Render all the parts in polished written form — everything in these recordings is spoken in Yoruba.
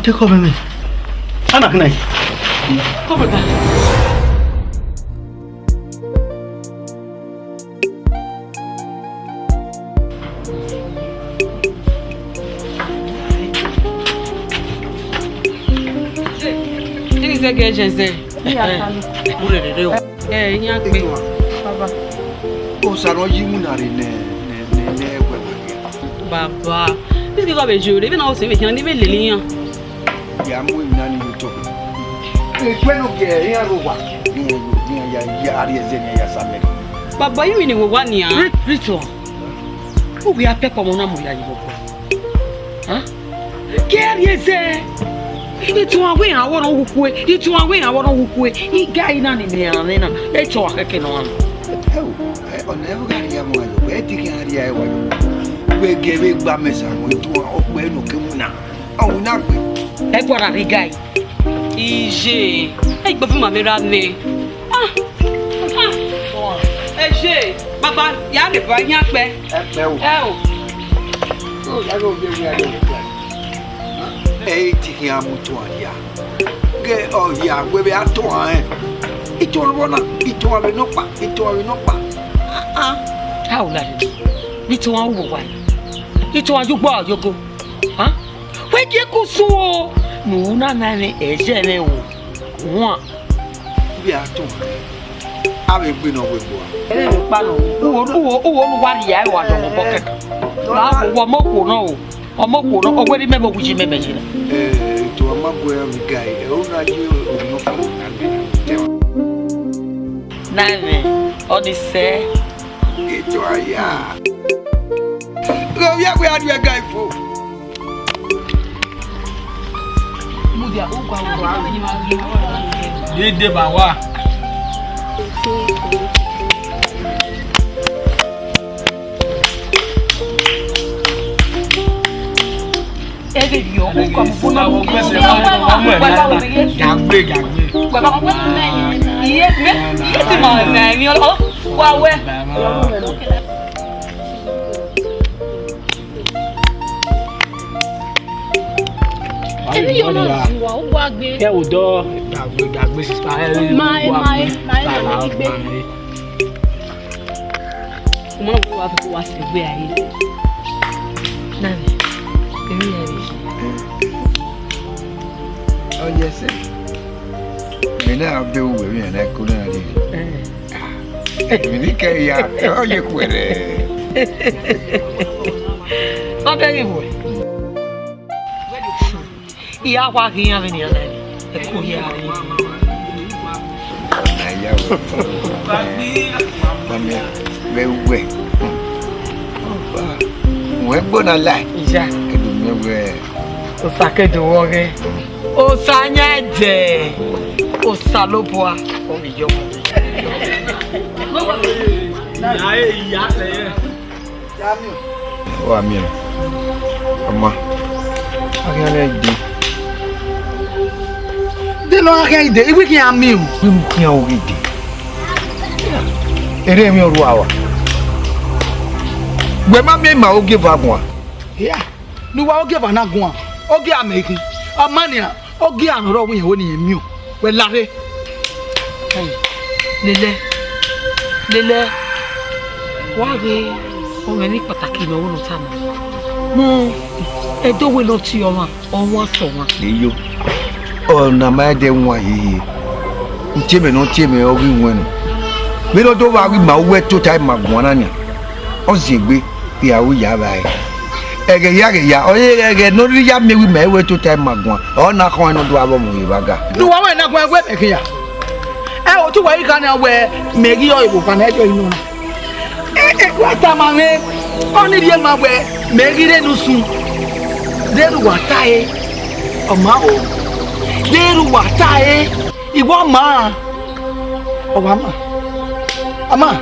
te cover me. Ana kana. Cover me. This agency. Baba. O sano yimunari ne. Baba. This is be jure. Even now say we can even lelian. Ya mu nani to. Kwenu ge ya ruwa. Ni ya ari ezenya ya samere. Baba you ni wo nia. Rito. Who we are pepper mo na mo ya yibo. Ke ari eze. Itu awe awon hukue. Itu awe awon hukue. I guy na ni me na. Eto akeke no an. Ona ewu ga ya mo ayo. E ti kan ari ayo. We gebe gba mesa mo tu opo enu ke mu na. Awu na pe. E gbora ri guy. Ije. E gbo fun ma me ra ni. Eje. Baba ya le ba yan pe. E pe o. O ya go be we ade. Ti kan amutu aya. Ge o ya gbe be ato an. Itu wona, itu wa no pa, itu wa no pa. How la ni? Itu wa wo wa. Itu wa jugbo ajogo. We je ko so o. Nu na na ni eje le o. Won. Bi ato. Awe gbe no we bo. Ele ni pa no. Uwo nu wa ri ya wa do mo pocket. La wo mo ko no o. Omo ko no ogweri mebo wuji mebe jira. To amago ya guy. E o na ji o no fa na bi. Nane, Odyssey. Itu aya. Go ya we adu guy fo. Mudia o kwa o ni ma Dede ba wa. Ege yo o kwa mbona wo pese wa mo e. Gagbe. Baba ko na iye ti ma na mi o wa we. Ebi yo no wa o gba gbe. Ke o do gagbe sister e. My gbe. Mo no wa fi wa se gbe aye. Nane. Emi eri. Oh yes. Me na be wo we na ko na ri. Me ni ke ya, o ye kwere. O be ni bo. Iya kwa kinya be ni na. E ko ya ri. Na ya wo. Mami, we. We bona lai. Ja. Edu me we. O sakedo wo ge. O sanya de. O saloboa. O mi yo. Ya se. O ami. Ama. Agane di. De lo ake ide, iwe ki ami o. Bi mu kian o di. Ere mi oru awa. Gbe ma mi ma o give abun. Ya. Ni wa o give na gun a. O gi amekin. Amania, o gi anoro wo yen wo ni emi o. We lare. Lele. Wa ge o me ni pàtàkì lo wo ta mo. Mo edo we lo ti o wa so wa. Leyo. O na ma de nwa hihi. Ncheme no cheme o wi nwenu. Me lo do wa wi ma we to time ma gun na ni. O zegbe bi awu ya ba e. Ege ya o ege no ri ya me wi ma we to time ma gun. O na kan no do abo mo yibaga. Ni wa we na gun egbe mekin ya. O tu wa yi kan na we meri yo ibo kan ejo inu na. Wa ta ma me. O ni die ma we meri re nu sun. Deru wa ta e. O ma o. Deru wa ta e. Iwo ma. O wa ma. Ama.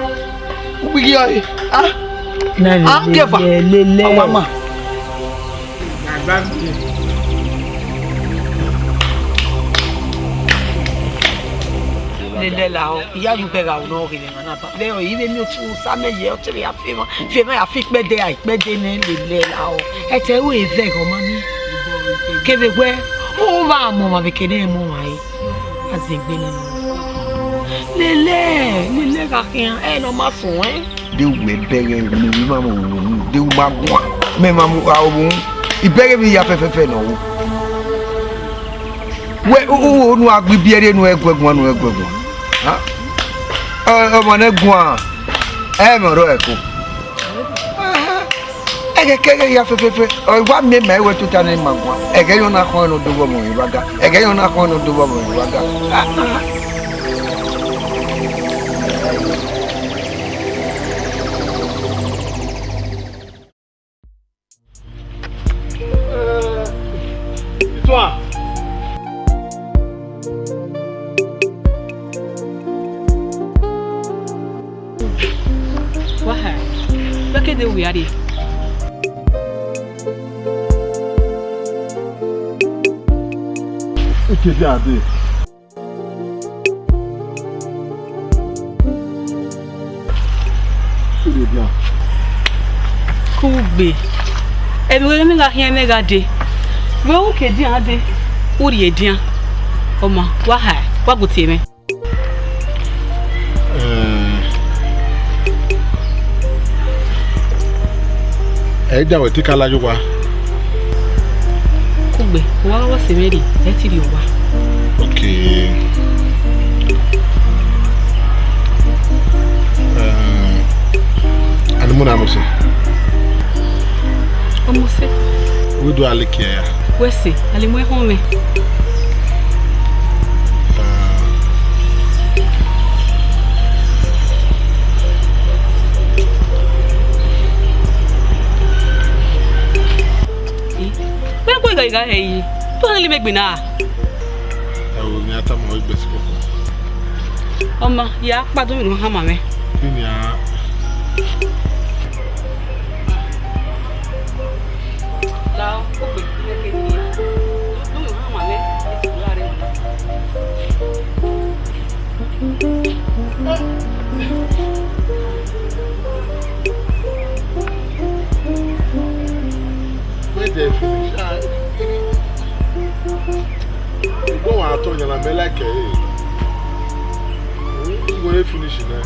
Ubi yo e. Lele. O wa ma. Lele la o. Iya yu pega o no ri na ba. Le o yi be mi o tu sa meye o tere ya fe mo ya fi pe de ni lele la o. E te o e ve go ma mi. Kebe gwe Mo va mo ma bekede mo mai. Azegbe na no. Lele ka kian e no ma fun De o me bere mi ma mo de o ma gwa. Me ma mo a o ibere mi ya fefe no wo. We o nu agbi biere nu egwegun nu egwegun. Ha? Ọmọ na gwa. E mo ro eko. Ege ya fefe. O wa me ma we tuta na magwa. Ege yo na ko no dobo mo ibaga. Ege yo na ko no dobo mo ibaga. Toi. Wahai. Bekede wiari. Ekede ade. Ide bien. Kugbe. Ebi mi ga hien me ga de. We o ke di ade. Ori edian. Omo, wahai. Wa gutie me. Eja we ti kala yowa. Kugbe, wa se meri. E ti ri owa. Okay. Animuna mo se. Omo se. We do alike ya. We se, ale mo e hon me. Ga hey. Tu ali me gbina. E wo ni ata mo igbe siko. Oma, ya pa do mi no ha ma me. Kini a Lao, ko gbe ni ke ni. Do mi ha ma me. Esi lare. we dey finish. Go on to na me like we go finish now.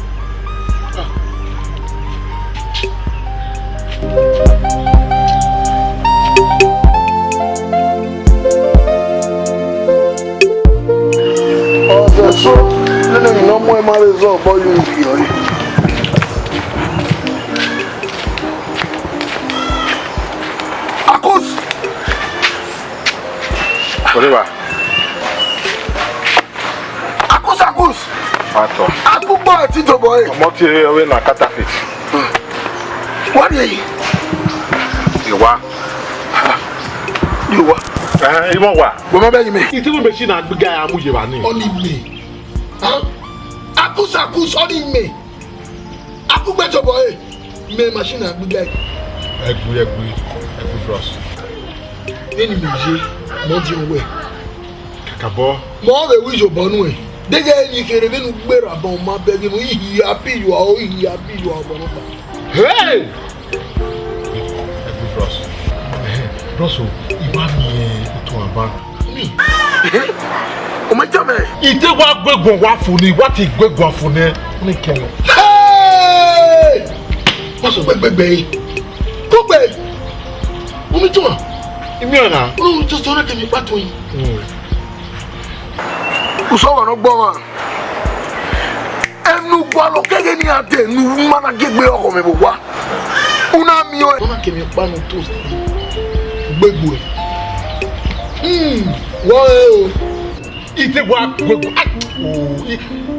Oh, that's so. No more marizão, boy, you here. Acus. Olha. Acus. Ato. Acu boy, tito boy. Omo ti we na counterfeit. What are you? Iwa. Iwa. Imo wa. Wo ma be yi me. Iti wo be shi na gbiga ya mu je ba ni. Oni me. Acus oni me. Acu gbejo boy. Me machine na gbiga. Egbu bros. Eni me je, mo di owe. Kakabo. Mo we wi jo bonu e. Dege ni kere benu gbera bon ma bege mo yi happy you are bonu ba. Hey! Egbu bros. Bros o, iba mi to aba. Mi. O ma jame. Ite wa gbegun wa fun ni, wa ti gbegun fun ni. Ni kenu. Hey! Mo so gbegbe. Kugbe. Omi tuma. Imi ona. O to so re kemi pato yin. Usowa no gbo wa. Enu gbo lo kege ni ade nu mana gegbe oko me bo wa. Una mi o. Ona kemi pa no toast. Gbegbo. Wo o. Ite wa gbegbo.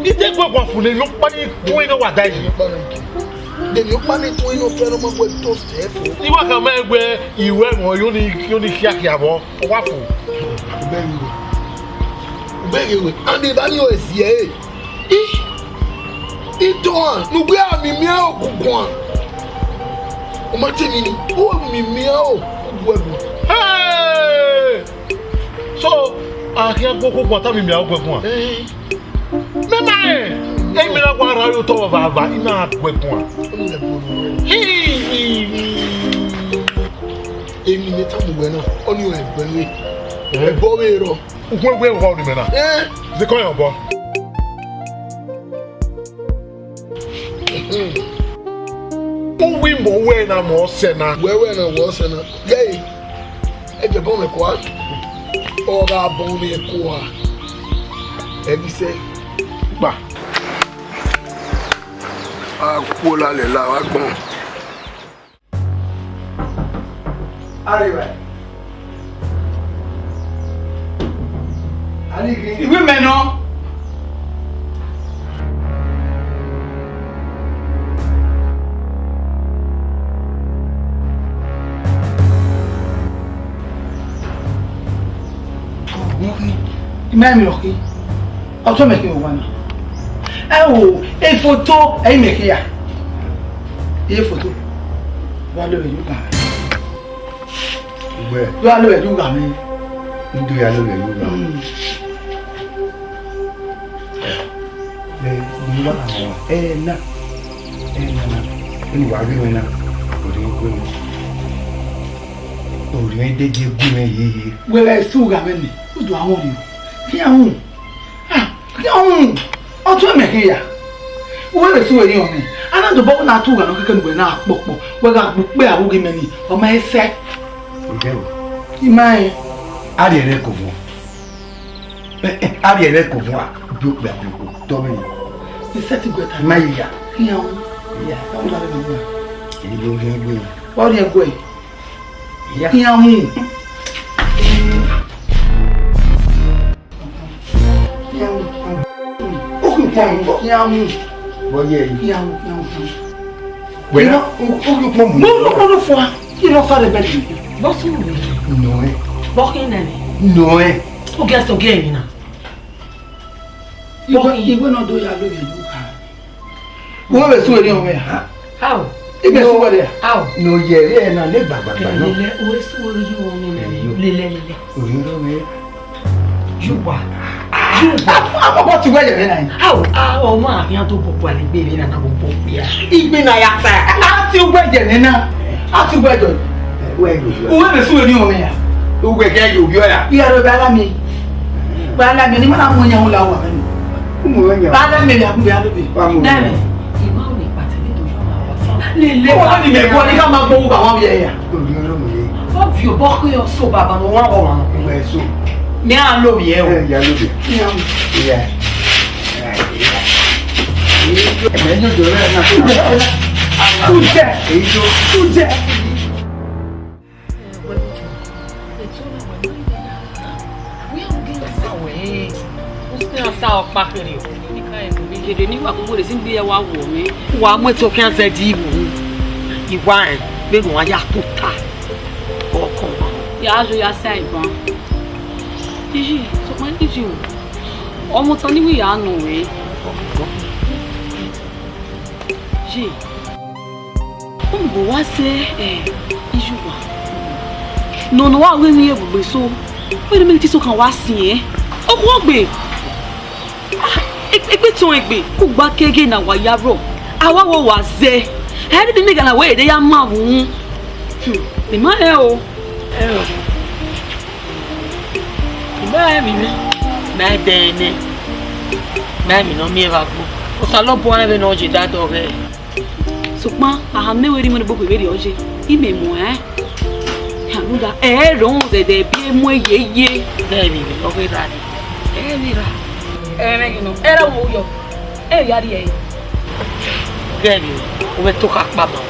Ite gbegbo fun ni yo pa ni tun ino wa dai. Then you plan it to you know mo we toast e fo. Ni wa kan ma egbe iwe mo yo ni kiakia bo. Wa fo. Bẹ́ẹ̀ni andi bá ní òsì ẹ̀ ìtàn nùgbé àmì mìíràn òkùnkùn à ọmọ tèmi ni ó mi mìíràn òkùnkùn ẹ̀bùn. So àkíyàn gbogbo kan tá mi mìíràn òkùnkùn à. Mẹ́mà ẹ̀ ẹ̀yìn mìíràn wà ara yóò tọwọ́ bàbá iná òkùnkùn à. Èmi ni táwọn ìwé náà ó ní ẹ̀gbẹ́ rẹ̀ Ebo wero. We hold him now. The coin boy. We mo we na mo se na. We na wo se na. Gay. E je bon me kwa. O ga bon me kwa. E bi se gba. A ko la le la wa gbon. Arriba. Ìwé mẹ́nà. Mẹ́rin lọ́kì, ọ̀tọ́ mẹ́kì wọ̀ wọ́n. Ẹ wo efoto ẹ̀yìn mẹ́kì yà. Iye foto. Wọ́n lọ ẹ̀yìn gbà. Wọ́n lọ ẹ̀yìn gbà mí. Ndo ya lo ẹ̀yìn gbà. Na ẹni wà rí mi náà òrí ń gbé mi òrí ń dédé gbé mi yéye. Wẹ́rẹ́ sùúrù àmì mi ó dùn àwọn òní kí àwọn ọtún ẹ̀mẹ̀kẹ́ yà wẹ́rẹ́ sùúrù èyí ọ̀mí anájọba náà tó wà ní kékeré nígbà náà pọ̀pọ̀ wẹ́rẹ́ àpòpẹ́ àwògé mẹ́ni ọmọ ẹsẹ̀ ìmọ̀ ẹ̀. Ari ẹ̀rẹ́ kò fún Ari ẹ̀rẹ́ kò fún wa bí ó pè àpòkò tọ́ mi. Iṣẹ́ ti gbẹ̀ta Má yìí yà. kí àwọn ìyá táwọn bá lè gbà. Èyí ló ń gbé gbé. Wọ́n rí ẹ̀gbọ́ ẹ̀ Ìyá. kí àwọn ó kì í pọ̀ ń bọ̀ kí àwọn Bọ́yẹ̀ yìí. kí àwọn. Wẹ̀rẹ̀ ó kì í pọ̀ mú. Lọ́lọ́ fún wa kí lọ́ sáré bẹ́ẹ̀ dì. Bọ́sùn mi. Nù ẹ́. Bọ́kì nani. Nù ẹ́. Ó gẹ́ sọ gẹ́ mi náà. Ìwé náà dó ya lórí ìlú ká. Wọ́n bẹ̀ sún èrí ọmọ yà. How? Ibẹ̀ sún wọlé yà. How? Nù yẹ̀rí ẹ̀ náà lé gbàgbàgbà náà. Lélẹ̀ owó sún orí yìí wọn ní lélẹ̀. Òrí ló mi. Yúwà. Àbọ̀bọ̀ ti wẹ̀yẹ̀ rẹ̀ náà. How? Ọmọ àfihàn tó bọ̀bọ̀ àlẹ́gbẹ́ mi náà bọ̀bọ̀ pé à. Ìgbé náà yà sá. A ti wẹ̀jẹ̀ nínú. A ti wẹ̀jọ̀. Wọ́n bẹ̀ sún èrí ọmọ yà. Ó gbẹ̀gẹ́ yóò bí ọ̀yà. Ìyá rẹ̀ bẹ̀ alámi. Bẹ̀ alámi ni mọ́nà mú yẹn wọ́n la wà mẹ́nu. Alámi ni àkúbẹ̀ alóbi. Dẹ́mi. Ìmọ̀ òní pàtẹ́lẹ̀ tó yọ̀ máa wá sí. Lélẹ̀ Wọ́n ní mẹ̀kọ́ ní ká máa gbowó bá wọn yẹ yà. Òrí ló mi yé. wọ́n fi bọ́kì ọ̀ṣọ́ bàbá mi wọ́n rọ̀ wọn. Ìwà ẹ̀sọ́. Ní à ń lò yẹ o. Ìyá lóde. Ìyá. Ẹ̀mẹ́ ní òjò rẹ̀ náà tó jẹ́. Tó jẹ́. Èyí tó jẹ́. Sa ọ̀pá kiri o. Ìjèdè nígbà gbogbo lè sí ń gbé ẹ wá wò mí. Wà á mú ètò kí á zẹ́ di ìwò. Ìwà ẹ̀ gbẹ̀rù wọn yà tó ta. Ọkàn wọn. Yàá aṣọ ya sí àìbọn. Yíyí sọpá níjì o. Ọmọ tán níwò ìyá nù rèé. Yìí. Ó ń bò wá sí iṣu wa. Nọ̀nà wà wé ní ebùgbé so. Wé ní méjì tí so kan wá sí ẹ́. Ọkùn ọ̀gbìn. Ekpe tún egbe kú gba kege na wa yaro awa wo wa ze e bi nigga na we de ya ma wu e ma e o Bẹ́ẹ̀ mi ni. Bẹ́ẹ̀ bẹ́ẹ̀ ni. Bẹ́ẹ̀ mi náà mi ẹ̀ bá gbó. O sọ lọ́bù wọn bẹ́ẹ̀ náà ọjọ́ ìdádọ́ rẹ̀. sukpa aha meweri mo ne boku ebe de oje ime mo ya nuda ron ze de bi mo yeye Bẹ́ẹ̀ mi ni ọkọ̀ ìrà ni. mira no era wo yo ya ri e Bẹ́ẹ̀ mi o bẹ tó ká pa mọ́.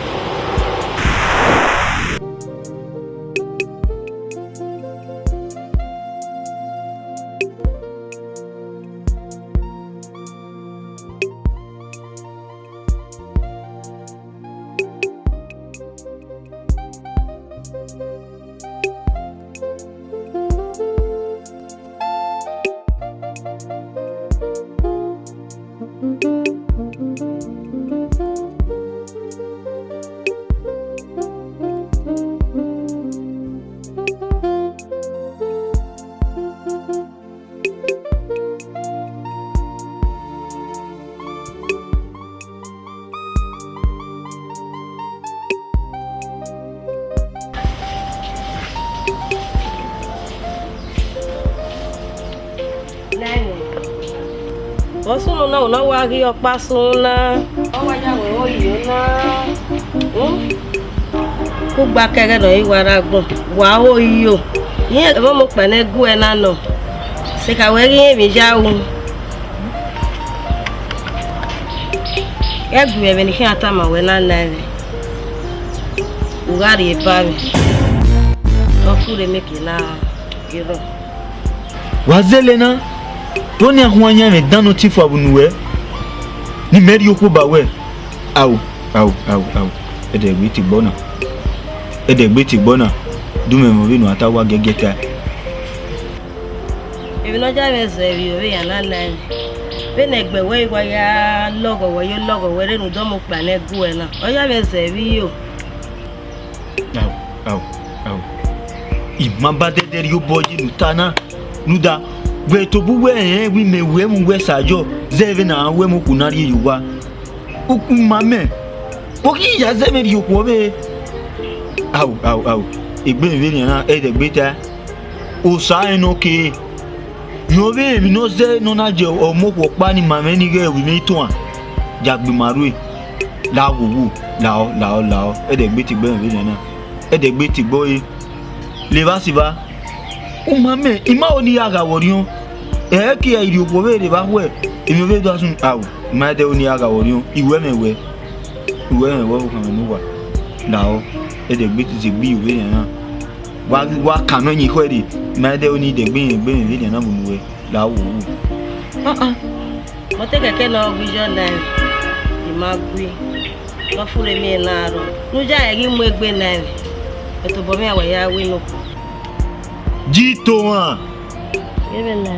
Osun na una wa ri opa sun na. O wa ya we o yo na. Ku gba kere no iwara gun. Wa o iyo. Yen mo pe na gu e na no. Se ka we ri emi ja o. Egu e ni kan ata ma we na na re. Ugari e pa mi. No fure me ke na gero. Wazelena Tony ahwanya me dan notifu abunuwe ni meri okwo ba we awu edegbe ti gbona dume mo binu atawa gegeta ebi no ja me se bi o ya na na be na egbe we wa ya logo we renu do mo pa na gu e na o ya me se bi yo awu imamba dederi oboji nutana nuda we to bu we wi me we mu we sajo zeve na we mu kunari yuwa uku mame poki ya zeme ri okwo be awu egbe mi ni na edegbe ta o sa eno ke no be mi no ze no na je o mo po pa ni mame ni ge wi mi to an jagbe maru la wuwu lao edegbe ti gbe mi ni na edegbe ti gbo e le va si va o mame ima oni aga worion ki ya iri okwo be le ba we emi o be do asun awu ma de oni aga worion iwe mewe o kan nu wa lao edegbe ti gbi iwe ni na wa kanu yin kweri ma de oni de gbin ni na mu we lao wu mo te keke no vision na imagui no fure mi na ro nu ja eri mu egbe na eto bo mi awa ya we no Jito an. Even na.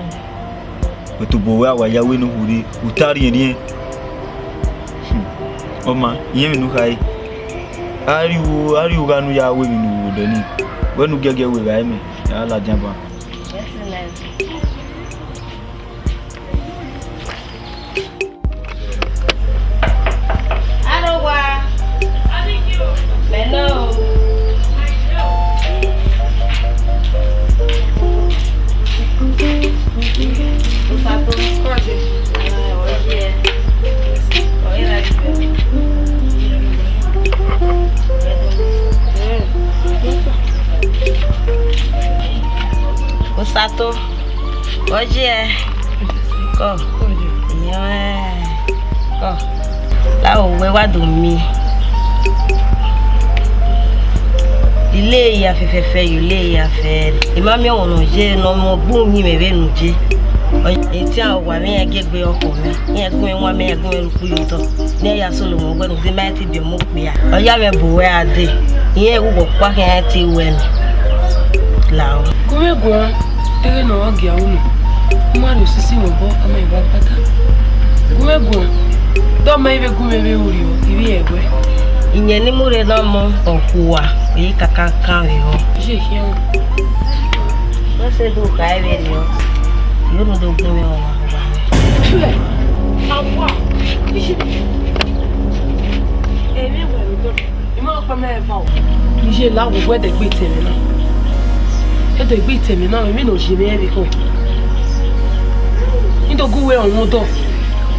Eto bo wa ya we no huri utari yen. Oma, yen mi nu kai. Ariwo ga nu ya we mi nu do ni. We nu gege we ga me. Ya la jamba. Arowa. Thank you. Hello. Sato, hoje é có, có, lá o wá dormir, ilé ìyá fẹ́fẹ́fẹ́ ilé ìyá fẹ́, ìmàmí ọ̀nà jẹ́ nọmọ gbóhùn mi mẹ́rẹ́ nù jẹ́, etí àwọn wà mí ẹgẹ́gbẹ́ ọkọ̀ mi, ní ẹgbẹ́ wọn mi ẹgbẹ́ ẹrùkú yọtọ̀, ní ẹ̀yà sọ̀rọ̀ wọn gbẹ́nu bí máa ti bẹ̀ mọ́ pé ya, ọ̀yá mi bò wẹ́ adé, ìyẹn ìwúgbọ̀ pákẹ́ ẹ̀ ti wẹ̀ mi, làwọn. Gómìnà ere na ọ ga unu mmadụ osisi webo ama iba pata gumegu doma ibe gumebe uri o iri egwe Inye ni mure no mo okuwa yi kaka kan we ho je hian no se do ka ebe ni o yo no do gun me o ma ba awa ishi emi we do imo pa me fa o ije la wo gbe de gbe temi na edo gbe temi na mi no je me e ko indo guwe on do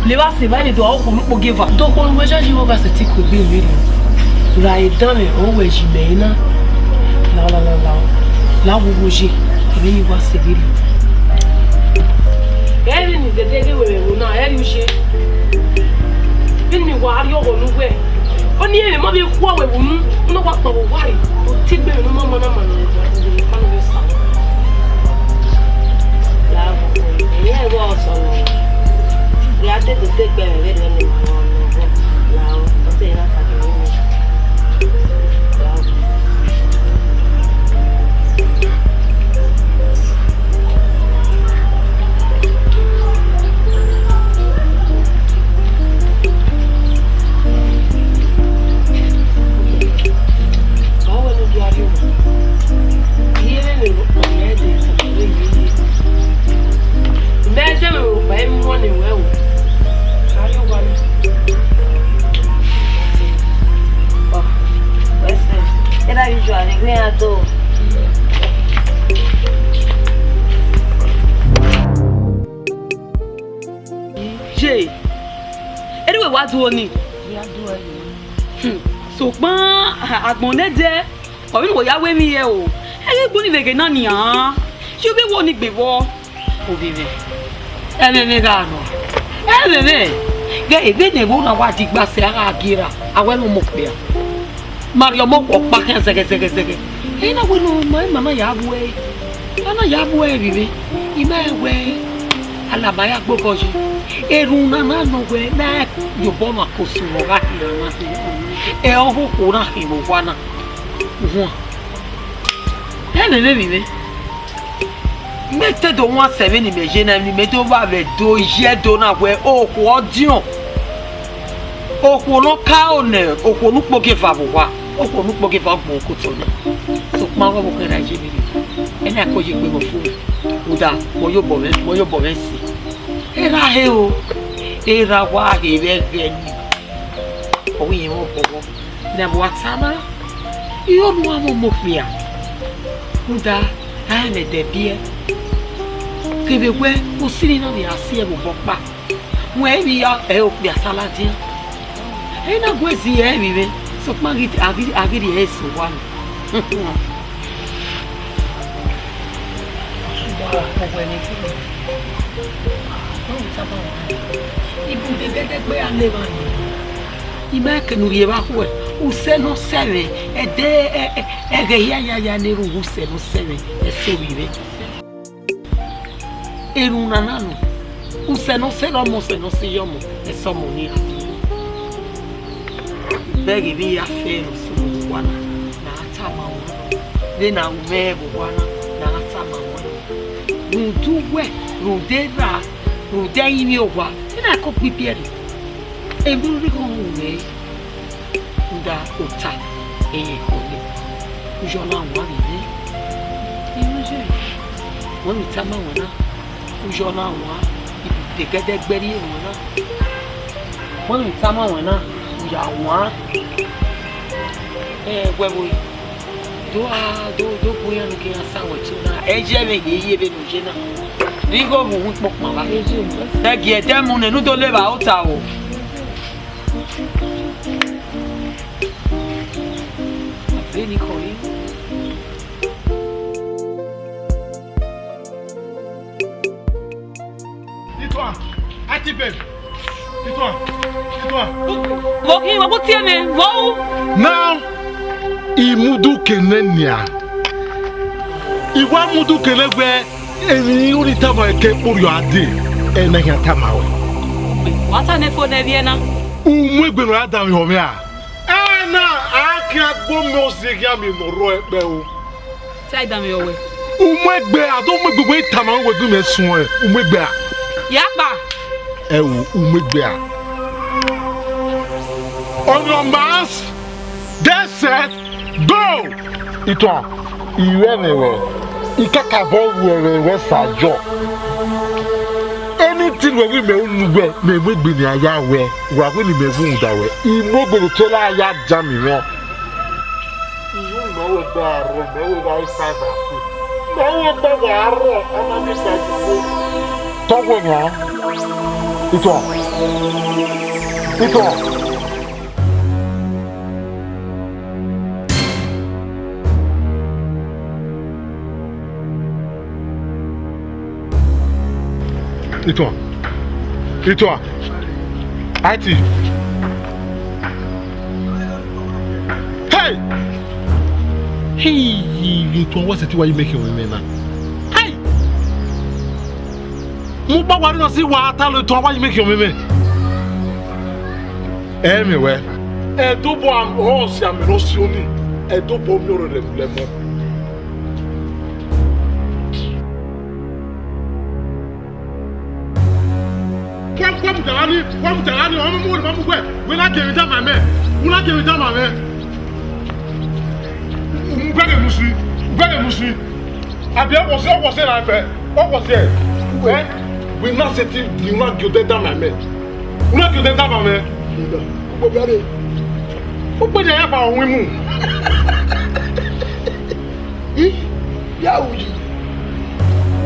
le ba se ba ni do o ko lu po give do ko lu weja ji wo ba se ti ko gbe mi ra idan me o we ji me na la wo ji emi ni wa se bi eri ni de de we wo na eri u se bi ni wa ri o ko lu we o ni ere mo bi ku awe wo nu no wa pa wo wa ri o ti gbe mi mo na ma ni pa no we sa la wo ni e wo so ya te de gbe me le ni mo la o te na ka ni J. Anyway, what do you need? Ya do e. So pa agbonne de. O bi wo ya we mi ye o. E gbo ni vege na ni an. Se be wo ni gbe wo. O bi me. E me ga no. E me. Ge ebe ne wo na wa di gba se ara agira. Awe no mo pe. Mario mo ko pa kan sege. E na we no mama ya bu e. Ana ya bu e bi me. Ime we. Alabaya gbogoji. Eru na no we na yo bo na ko su mo ga na. E o ko na hi mo wa na. Me vive. Mettez de moi 7 ni me na ni mettez va avec do je do na we o ko dion. O ko no ka one, o ko nu poke fa bo wa. O ko nu poke fa bo ko to ni. So ma wa bo kan ra je mi. E na ko je gbe mo fu. Uda, mo yo bo me si. Era he o. Era wa he be ni. O wi mo bo. Na bo atama. Iyo no amo mo pia. Uda, ai me de bie. Kebegwe, o sini na bi asie bo bopa. Mwe bi ya e o pia saladi. E na gwezi e bi be. So magit agiri eso wan. Ibu de gbe ale ba ni. Iba ke nu ye ba ko o se no sere e de e ya ne ru o se no sere e so vive e ru na nanu o se no se no se yomo e so mo ni begi bi ya fe no so mo wana na ata ma wo de na me bo wana na ata ma wo nu tu we nu de ra nu de yi mi o wa na ko pipiere e bu ri ko we Uda ota eye kole. Ujola wa ni. Imagine. Wọ́n mi ta ma wona. Ujola wa ibi gede gberi wona. Wọ́n mi ta ma wona. Uya wa. Wewo. Do boya no ke asa wa ti na. E je me ye be no je na. Rigo bu hu pokma la. E ge dem ne nu do le ba ota o. Nicole. Dis-toi, Atibel. Dis-toi. Voki, wa botie me. Wow. Now, imudu kenenia. Iwa mudu kenegwe eni uri tamo eke puri ade. Ena ya tamawe. Wata ne fo ne biena. Umwegbe no adam yo me a. Ana akia gbomo sigia mi no ro epe o. Sai dam yo we. Umwegbe ado umwegbe tama we gu me sun e. Umwegbe a. Yapa. Ewu umwegbe a. On your marks, get set, go! Ito, iwe mewe, ikakabo wewe sajo. Anything we me unugbe, me mwegbe ni aya we, wawe ni mevu undawe. Imwegbe ni tola aya jami no. Iyo mwewe baro, mwewe wa isaiba ku. Mwewe baro, ama misa jibu. Togwe nga. Ito. Et toi, Haïti. Hey, toi, what's it? Why you making with me now? Hey, mon papa va dire si water le toi, why you making with me? Eh mais ouais. Et tout pour on s'y a mentionné. Et tout pour mieux le développement. Kwa mtangani wa mamu kwe wena kemita mame mbege musui abia wose na fe wose we na seti di na gyote da mame obiare o pe ya fa ohun mu ya uji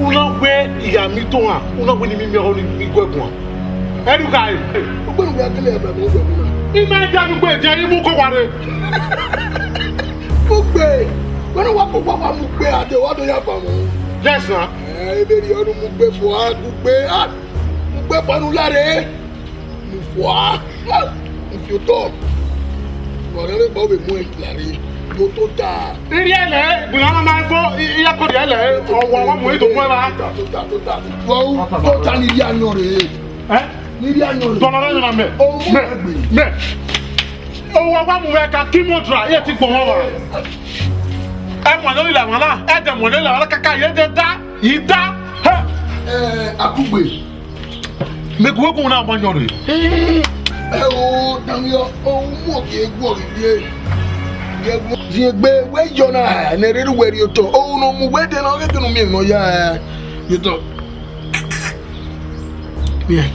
una gbe iya mi to han una gbe ni mi mi gbegun Edukai. Ogbonu ga kele ebe mo gbe mo. Ime ja gbogbo eje imu ko ware. Ogbe. Wọ́n wá kó wá mú gbé adé wá tó yá pa mọ́. Yes na. Ebe ni ọdún mú gbé fún wa mú gbé panu láre. Mú fún wa. Mú fi tọ́. Ọ̀rẹ́ rẹ̀ bọ́ bẹ̀ mú ẹ̀ láre. Mo tó ta. Iri ele, bùnà máa ń fọ́ iye kò di ele, ọwọ́ wọn mú ètò fún ẹ bá. Wọ́n tó ta ní ilé àná rẹ̀. Ní ilé àná rẹ̀. Tọ́nà lẹ́yìn náà mẹ́. Mẹ́. Owó ọgbà mú ẹ ká kí mo dra iye ti gbọ̀n wọn wà. Ẹ mọ̀ lórí làwọn náà, ẹ dẹ̀ mọ̀ lórí làwọn kàkà yé dé dá, yìí dá. Akúgbe. Mẹ́kùwékùn náà mọ̀ nyọ̀rọ̀ yìí. Ẹ o Daniel, ohun mọ̀ kí egbò rí bí e. Ziegbe we yona ha na reru weri oto o no mu we de na o ke no mi no ya yoto bien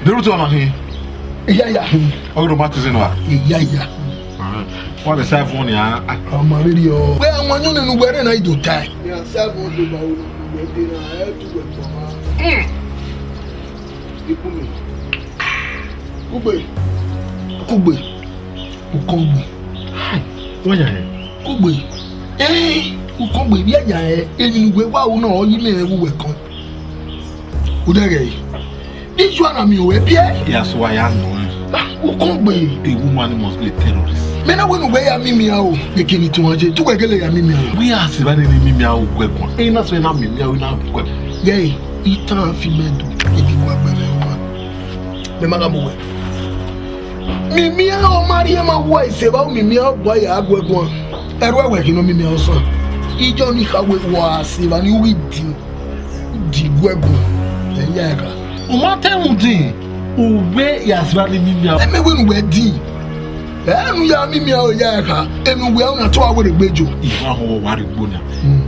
Deru to na hin. Ya O ro matu zinu a. Ya Wa be sai phone ya. o ma ri o we awon yun nu were na ido tai ya sai phone do ba o we de na e tu we to ma ikumi kugbe ukogbe Wọ́n yà yẹn. Kúgbe. Ukogbe bí ẹ̀yà ẹ̀ ẹnìwé wà ó náà yí mẹ́rin wúwẹ̀ kan. Ó dẹ́rẹ̀ yìí. Níjú àná mi ò wẹ́ bí ẹ́. Ìyá sọ wa yà nù ẹ́. Ukogbe. A woman must be a terrorist. Mẹ́nà wẹ́nu wẹ́ ya mímí a o. Èké ni tí wọ́n jẹ́ tí wọ́n gẹ́lẹ́ ya mímí a o. Wí àsìbá ní mímí a ò gbẹ̀gbọ̀n. Ẹyin náà sọ yẹn náà mímí a ò náà gbẹ̀gbọ̀n. Yẹ́yì, ìtàn fi mẹ́dù ibi wà gbẹ̀rẹ̀ ọmọ. Mẹ́mà ká bọ̀ wẹ̀. Mímí a ò máa rí ẹ máa wọ ìṣèwà mímí a ò gbọ́ yà á gbẹ̀gbọ̀n. Ẹ̀rọ ẹ̀wẹ̀ kí ló mímí a ò sàn. Ìjọ ní ìkàwé wọ àṣìwà ní wí di gbẹ̀gbọ̀n. Ẹ̀yà ẹ̀ka. Ọmọ tẹ̀hún dín. Òwe yàsìbá ní mímí a. Ẹ̀mẹ́wé nu wẹ̀ dín. Ẹ̀ẹ́nu ya mímí a ò yà ẹ̀ka. Ẹnu wẹ̀ ọ̀nà tó àwọn èrè gbẹjọ. Ìwà àwọn wà rí gbóná.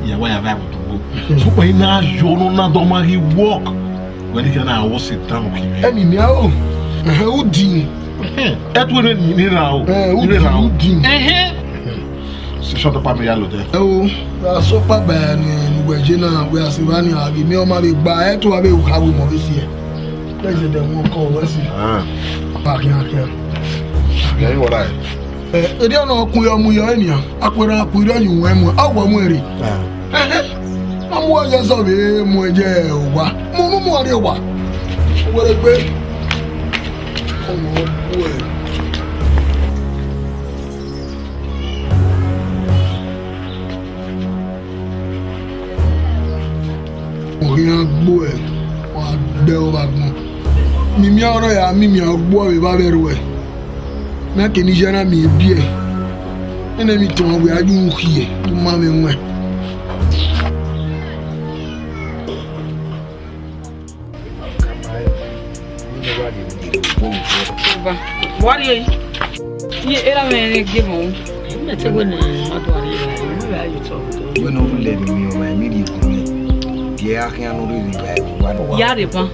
Ìyàwó yà bá àbùtù gbó. Sọ́kọ̀ yìí náà yọ ọ́nà náà dọ́ máa rí work. Wẹ́n ní kí náà wọ́n sì dáhùn kì í. Ẹ̀mí mi a ó. Ó dín. Ẹ tún ní nira o. Ó dín. Sọ́dọ̀ pa mi yà lọ dẹ. Ẹ o, asọ́pá bẹ̀rẹ̀ ni ìwẹ̀jẹ̀ náà wẹ̀ àṣìwá ni àbí mi ọmọ rẹ̀ gba ẹ̀ tó wà bẹ́ẹ̀ kàwé mọ̀ fẹ́ sí ẹ̀. Bẹ́ẹ̀ ṣe dẹ̀ wọ́n kọ́ wẹ́ sí. Pàkíyàkíyà. Yẹ́n wọ́n láyé. Èdè ọ̀nà ọkùnrin ọmọ yọ ènìyàn, apẹ̀rẹ̀ apẹ̀rẹ̀ ọ̀yìn wọ́n mu, ọ̀wọ́ mu èrè. Ọmọ ọ̀yẹ́ sọ̀rọ̀ mu ẹ̀jẹ̀ òwà, mo mú ọ̀rẹ́ wà. Wẹ́rẹ́ gbé ọmọ ọ̀bú ẹ̀. Òhìn gbó ẹ̀ wọ́n á gbẹ́ ọ bá gbọ́n. Mímí ọ̀rọ̀ yà mímí ọgbọ́ ẹ̀ bá bẹ̀rù ẹ̀. N'a kɛ ni jɛra mi biɛ ɛnɛ mi tɔn wɛ aju ń kiyɛ tó má mi wɛ. Wari ye ni era mɛ ne gé mɔ. Ne tɛ wɛ ni ma dɔn ale la ne bɛ ayi tɔ. Wẹ́n náà wúlẹ̀ mi mi ọmọ ẹ̀ mi di kun mi. Diẹ akínyàn lórí mi bá ẹ̀ wá lọ wá. Ya de pan.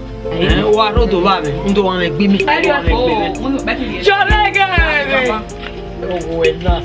Wa ro do ba me, ndo wa me gbe mi. Jọlẹ gẹ. Owó ẹ̀ náà.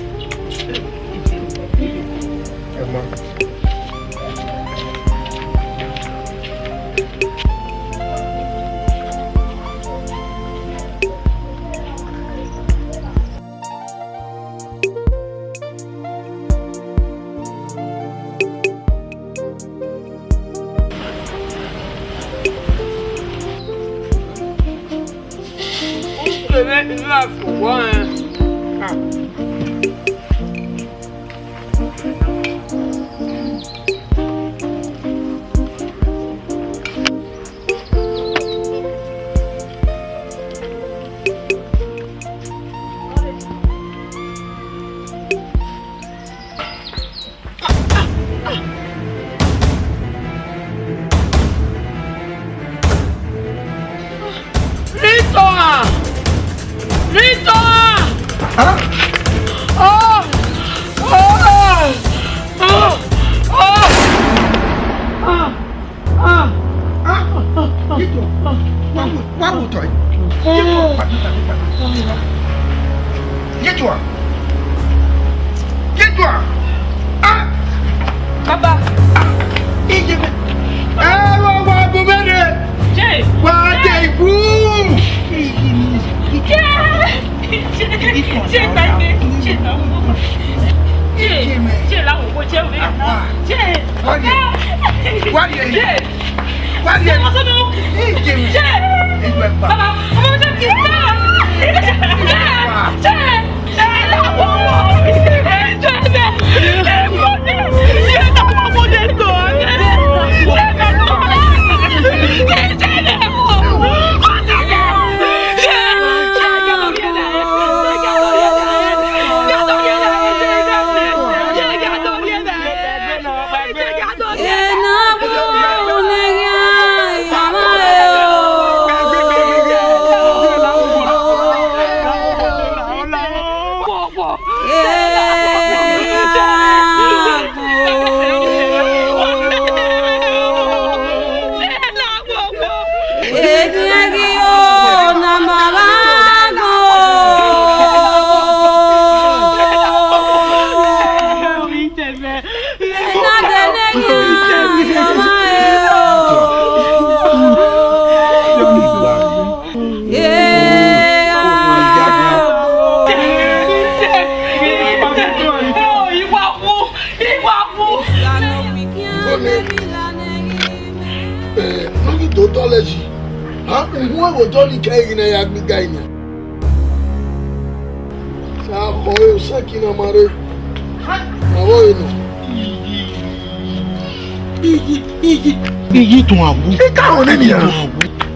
Iyi tun awu. Ika o ne ni ya.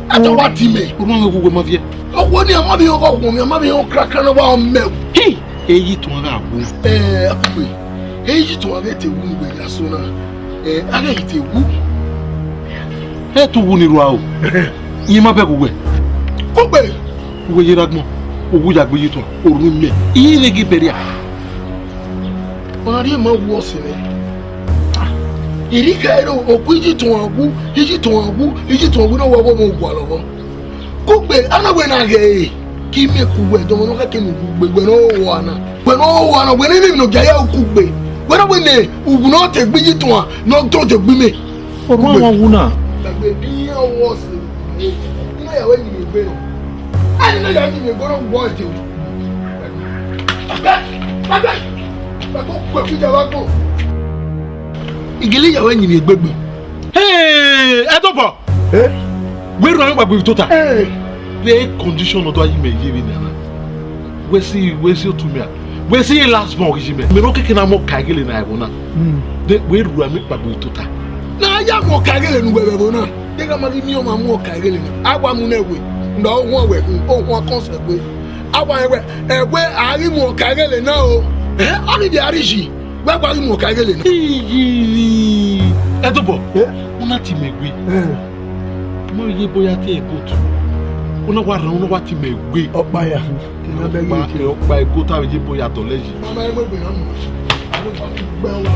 Ato wa ti me. O ma wo ma vie. Owo ni ama bi o ko kun mi, ama bi o krakra no wa o me. Hi. Eyi tun ga awu. Apu. Eyi tun ga te wu ngbe ya so na. Aga yi te wu. Tu wu ni ru a o. Yi ma be gugbe. Gugbe. Wo yi ragbon. Owu ya gbe yi tun. Orun me. Yi le gi beria. Ona ri ma wu o se ni. Irika ero oku iji tun agu na wo mo gwa lowo kugbe anagwe na ge ki me kugbe do no ka ke mi kugbe no wo ana gbe ni no jaya kugbe gbe na gbe ne ugu no te gbe iji tun no to te gbe me orun awon wu na gbe bi owo se ni ya we ni gbe no ani na ya ni me go no gbo te ba ko fi ja wa ko igili yawe nyini egbegbe edobo we ro pa gbe tota the condition odo ayi me yiri na we see otumia we see last month jime me ro keke na mo kagele na ibo na de we ro ami pa gbe tota na ya mo kagele nu bebe bo na de ga ma ni o ma mo kagele na agba mu na ewe ndo won we o won concept we agba ewe ari mo kagele na o oni di ariji gbagba ri mo kagele na edobo una ti megwe mo ye boya te egotu una wa ti megwe opa ya na be ye opa egotu a ye boya to leji mama e megbe na mo anu ba gbe wa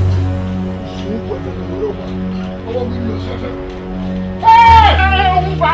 su ko de no ro wa owo mi lo sefe o pa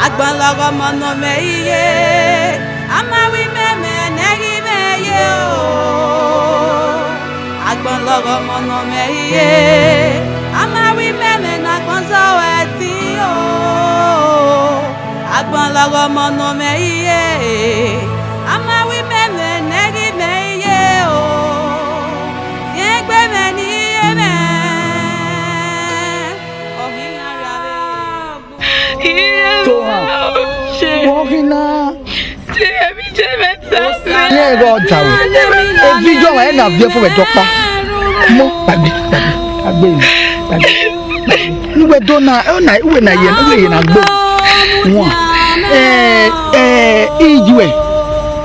Agbanlago mono meiye amawi meme negi meye o Agbanlago mono meiye amawi meme na konzo eti o Agbanlago mono meiye amawi meme negi meye o Yegbe meni yeme Walking yeah, God, a video I have here for a doctor. No, nuwe dona na uwe na ye na gbo won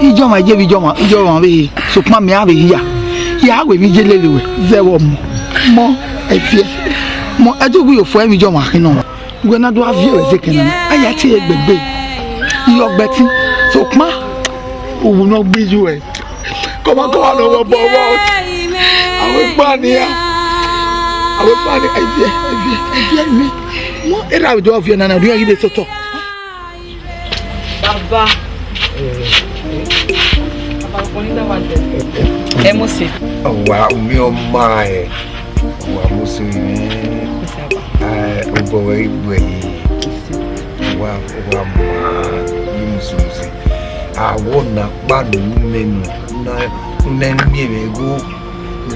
ijo ma je bi jo ma be so pa mi ave ya we mi je lelewe zewo mo efie mo ajogu yo fo mi jo ma kinu we na do avie we zekena aya ti egbegbe iyo gbeti so pa owu no gbiju e ko ma lo bo awe pa ni ya awe pa ni efie mi mo era do avie na do yi de soto baba emosi wa mi o mai wa musu ni obo we wa ma ni musu si awo na pa nu menu na ni ego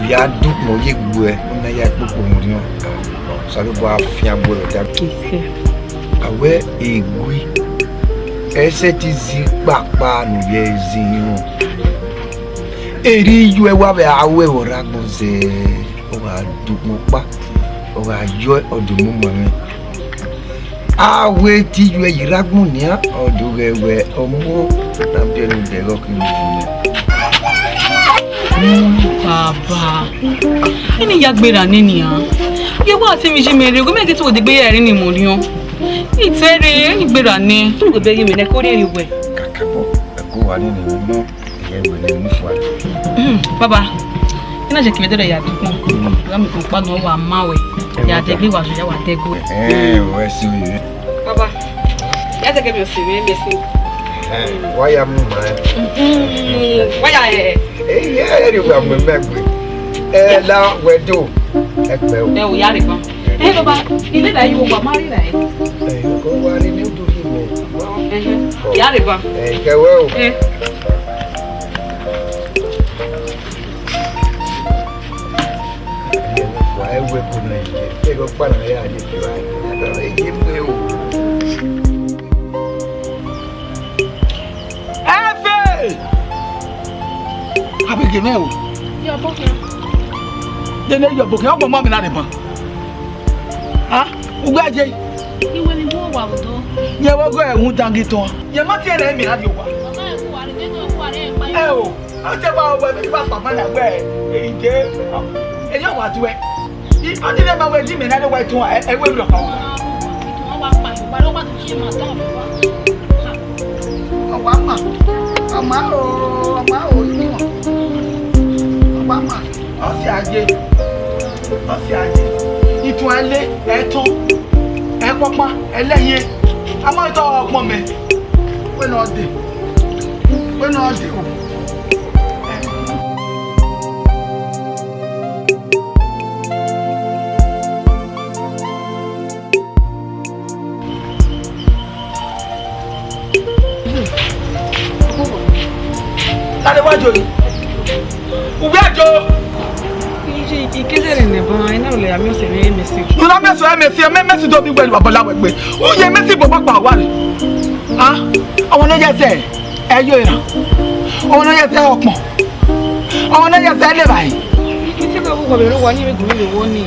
ya du mo ye gbo e na ya popo mo ni so lo bo afia bo lo da kise awe egui ese ti zi papa nu ye zinyo eri yu e wa be awe ora gboze o wa du mo pa o wa yo odumu mo mi awe ti yu e iragun ni odurewe omo na bi enu de ro ki baba ini ya gbera nini ya ye wa ti mi ji mere go me ke to de gbe erin ni mo ri on itere igbera ni go be mi ne ko ri we kakabo ko wa ni mo ye we le mu fwa baba ina je ki me de ya bi kun la mi kun pa no wa mawe ya de gbe wa so ya wa de go we si baba ya de ke bi o si me si waya mu ma waya ye ri wa mo megbe la wedo egbe o ya ri kan baba ile da yi wo wa mari na ko wa ri ni do ki mo ya ri kan ke we o wa e we ko na ye ko pa na ya ni ki wa na ye mo o abegeme o Yo boke. dene yo boke o mo mi na re ban ugbaje Iwe ni bo wa odo. ye wo go ehun tangi ton ye ma ti ere mi radio wa Mama e ku wa re de ku wa re pa. o o te ba o we ba papa na gbe eje e yo wa tuwe o ti le ma we di mi na de wa tun e we lo kan Itu wa pa yo ba lo wa tu chi ma don wa. o wa ma ni mo o wa ma o si aje itun ale eton e popa eleye ama to opon me we no de o Tade wajo yi ugbejo ikesere ne ban ina le ami o se me mesi nuna mesi do bi pẹ̀lú babola wegbe o ye mesi bo papa wa re àwọn no je se eyo ira àwọn no je se opon àwọn no je se le báyìí iti ko bu ko be ro wa ni me gumi le wo ni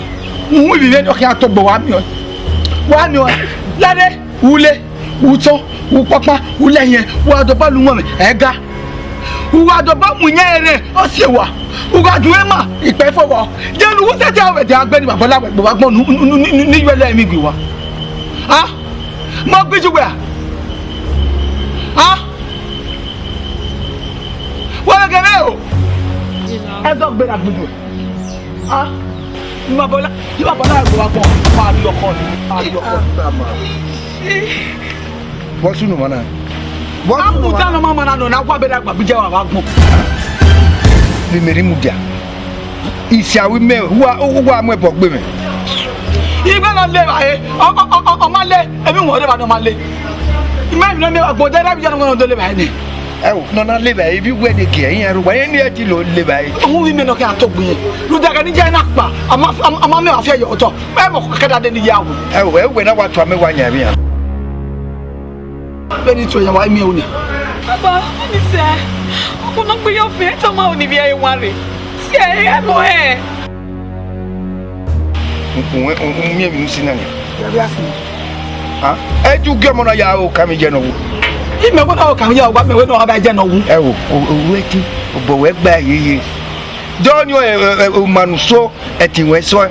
mu bi le do ki atogbo wa mi o lade ule uto upapa uleyen wa do ba lu mo me ega uwa do ba mu nyere o se wa uga duwe ma ipe fowo je lu wo se ti awe de agbeni babola wegbe wa gbon ni yele mi gbi wa mo gbiju gbe wa gele o e zo gbe na gbiju babola wegbe wa gbon pa ri oko bo sunu mana amuta no mama na no na kwa be da gba bije wa gbon bi meri mu dia isi awi me wa mo ebo gbe me igbe no le bae o ma le ebi won de ba no ma le ime mi no me agbo de da bi no no le bae ni no na le bae bi we de ke yin aru wa yin ni e ti lo le bae ohun wi me no ke atogbe lu daga ni je na pa ama me afia yo to e mo keda de ni yawo we na wa to me wa nya bi ya be ni to ya wa mi o ni baba ni se ko no pe yo fe to ma oni bi e wa re si e mo Mie mi sina ni. Ya bi asin. Ha? E ju ge mo na ya o ka mi je no wo. I me go na o ka mi ya o ba me we no ba je no wo. E o weti o bo we gba yeye. John yo manuso etinwe so. E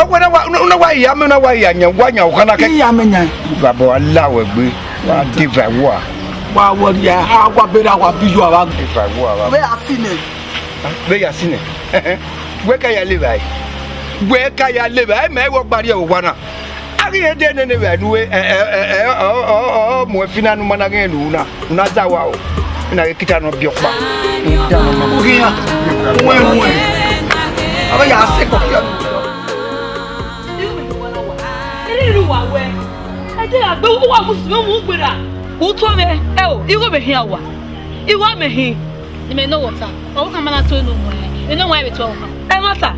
wo na wa ya me na wa ya nya o kana ke. Ya me nya. Baba Allah we gbe. Wa diva wo a. Wa wo ya ha wa be ra wa bi yo wa. Diva wo a. We asine. We asine. We ka ya le bai. We ka ya le bai me wo gbari o wa na. Ari e de ne we nu mo fina nu mana ge nu na za wa o. Na kita no bi okpa. Da no ma. Ogi ya. Mwe. Aba ya se ko ya. Iri wa we. Ade agbe wo wa musu mu gbera. Wo to me e o, iwo me hia wa. Iwo me hi. Ni me no water. O ka mana to no mo e. No wa be to o. E mata.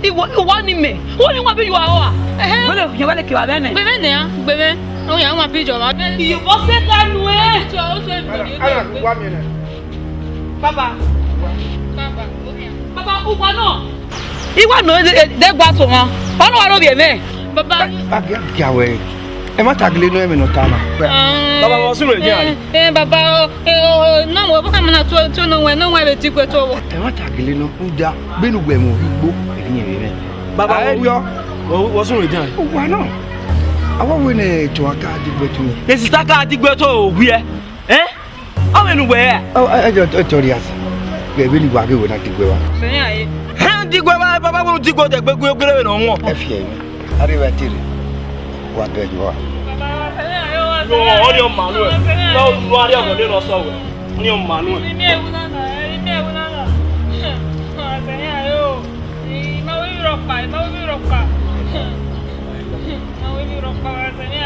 Iwo ni me. Wo ni wa be you a. Bole hia wale ki wa be ne. Bebe ne ya, bebe. O ya wa bi jo ma. Iwo se ka nu e. To o to e bi. Ala wa mi ne. Baba. Baba, o ya. Baba uwa no. Iwa no de gba to won. Ono wa ro bi e me. Baba. Agia we. E ma tagle no e me no tana. Baba wo sunu e jan. Baba no mo ba ka mana to no we be ti ko to wo. E ma tagle no uda be nu gbe mo igbo e ni e me. Baba wo sunu e jan. O wa no. Awo we ne to aka digbetu. E sister ka digbe to owi e. O me nu we e. O e tori asa. Be be ni wa ge we na digbe wa. Me ya e. Digbe baba wo digbo de gbe gbe no won. E fi e mi. Are we tiri. Wa be jo wa. Yo o ni o malu e. Na o lu ari o de lo so we. Ni o malu e. Ni e wuna na. Se ya yo. Ma we ro pa. Se ya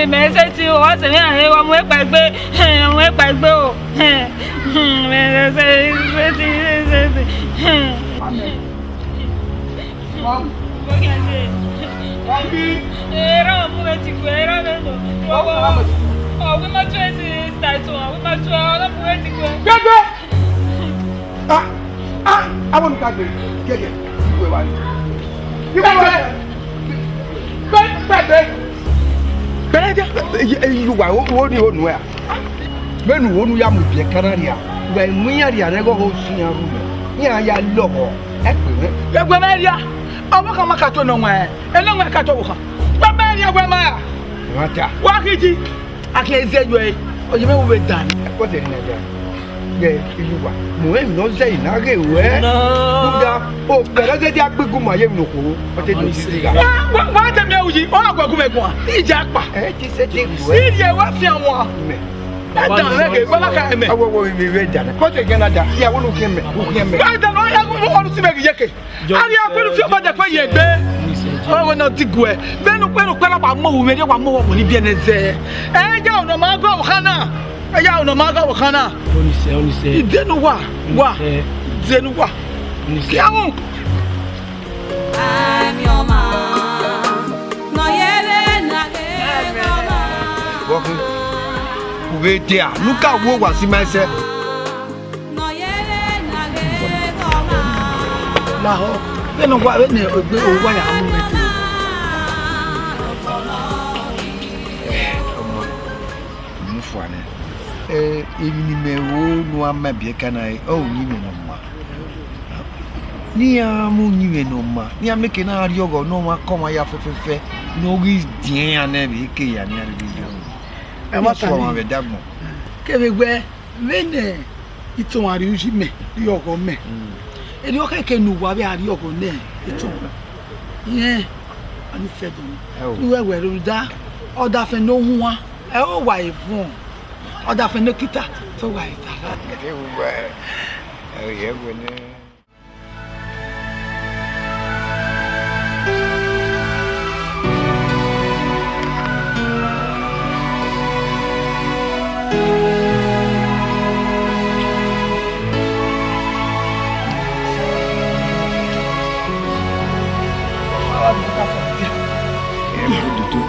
me se ti o se ni aye wa mo e pa gbe o. Me se ti. Mom. Era mo ti ku era me no. O we ma tu esi start o. We ma tu o mo ti ku. Gege. Awon ka gbe. Gege. We wa. You wa wo ni onu ya. Benu wonu ya mu bi kanaria. We muya ria ne go ho sunya ru. Ya ya loho. E pe me. Gbe me ria. Owo kan maka to no nwe. E no nwe ka to wo kan. Gbe me ria gbe ma. Mata. Wa kiji. Ake eze jo e. Oje me wo be dan. Ko te ni ja. Ge ilu wa. Mo e no ze ina ge we. Uda o bere ze di agbegun ma ye mi no ko. O te do si ga. Wa te me uji. O agwagun me gun. Ija pa. E ti se ti we. Si ye wa fi awon. Dan rege bala ka eme. Awo mi we da. Ko te gena da. Ya wo no ke me. Wo ke me. Ba da no ya go o si be yeke. Ari apelu fi o ba de pe ye gbe. O no ti gu e. Benu pe la pa mo wo me de wa mo wo ni bi eneze. E ja ono ma go khana. E ja ono ma go khana. Oni se. Idenu wa. Denu wa. Ki awon. I'm your man. No yele na ge. Wo ku. We dia. Luka wo wa si ma se. No yele na ge. La ho. Benu wa be ne ogbe o wa ya amu meti. Mufuane. Ebi ni me wo no ama bi kana e o ni me no ma. Ni amu ni me no ma. Ni ameke na ari ogo no ma koma ya fefefe. No gi dien ya na bi ke ya ni ari bi yo. E ma ta ma be dagmo. Ke be gbe mene itun ari uji me ri ogo me. Eni o keke nu wa bi ari ogo ne itun. Yen ani fe do. Ni we ru da o da fe no hu wa. E o wa e fun. O da fe no kita to wa ita. Ke wo ba. E ye wo ne.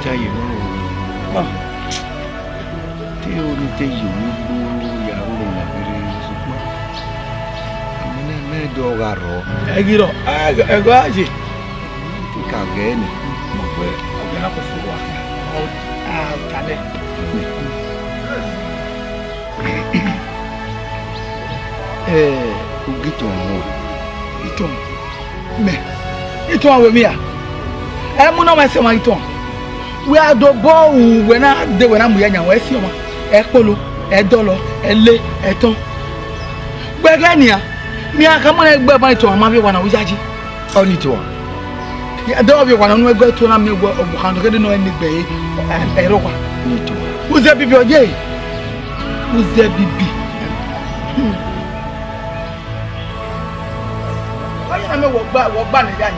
Tayo no. Teo ni te yo ya ro na bere supa. Amene me do garo. Egiro, ego aje. Ka gene. Mo gbe. Ogena ko fu wa. Tale. Ugito mo. Iton. Me. Iton awe mi a. Mu no ma se ma iton. We are do bo we na de we na mu ya nya we si o ma. Polo, dolo, le, ton. Begania. Mi aka mo na egbe ba iton ma bi wa na wo jaji. Oni to. Ya do bi wa na no egbe to na me egbe obukan to kede no eni gbe ero kwa. Ni to. Uze bibi oje. Uze bibi. Why na me wo gba ni ya ni.